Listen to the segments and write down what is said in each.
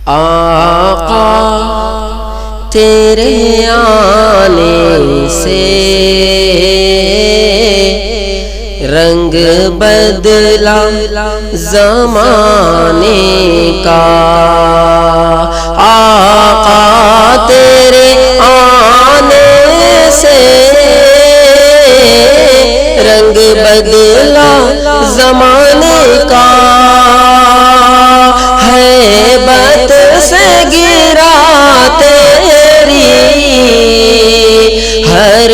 آقا تیرے آنے سے رنگ بدلا زمانے کا، آقا تیرے آنے سے رنگ بدلا زمانے کا، ہیبت سے گرا تیری ہر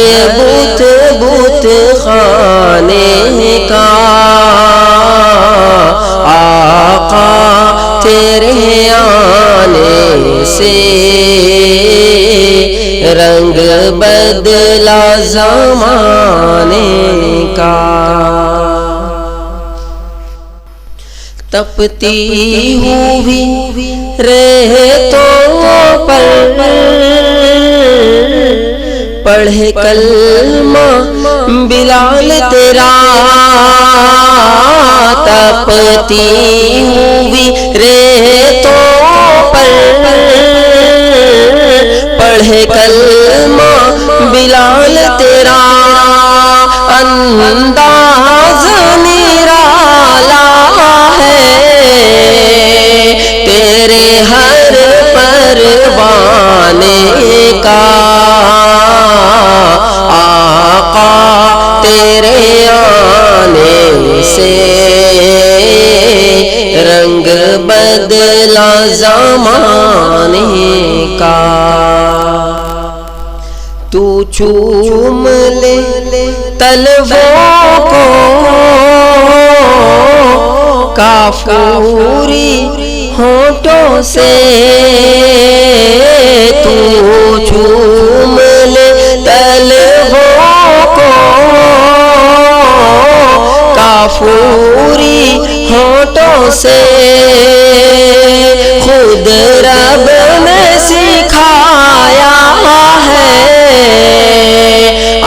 بت خانے کا، آقا تیرے آنے سے رنگ بدلا زمانے کا۔ تپتی ہوئی ریتوں پر پڑھے کلمہ بلال تیرا، تپتی ہوئی ریتوں پر پڑھے کلمہ بلال تیرا، انداز نرالا ہے تیرے ہر پروانے کا، آقا تیرے آنے سے رنگ بدلا زمانے کا۔ تو چوم لے تلووں کو کافوری ہونٹوں سے، تو چوم لے تلووں کو کافوری ہونٹوں سے، خود رب نے سکھایا ہے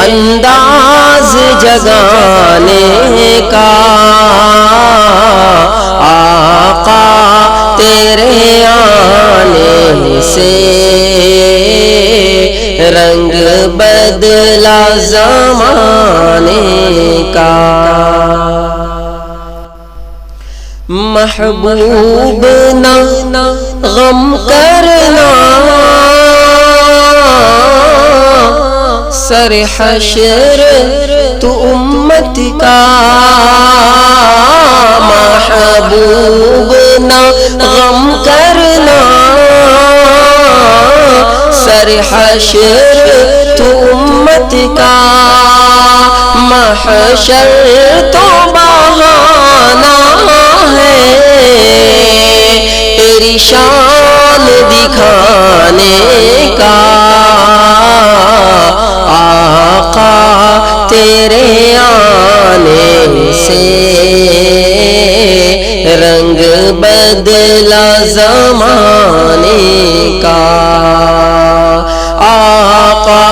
انداز جگانے کا، آقا تیرے آنے سے رنگ بدلا زمانے کا۔ محبوب نہ غم کرنا سر حشر تو امت کا، محبوب نہ غم کرنا سر حشر تو امت کا، محشر تو بہانہ ہے تیری شان دکھانے کا، آقا تیرے آنے سے رنگ بدلا زمانے کا، آقا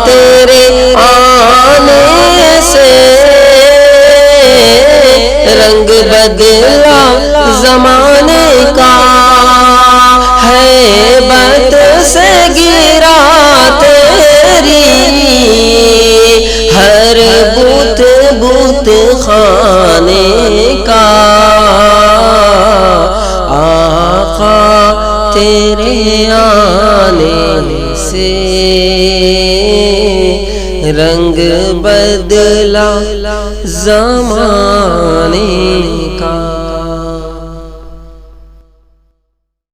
تیرے آنے سے رنگ بدلا زمانے کا، ہیبت سے گرا تیری ہر بت خانے کا، آقا تیرے آنے سے رنگ بدلا زمانے کا۔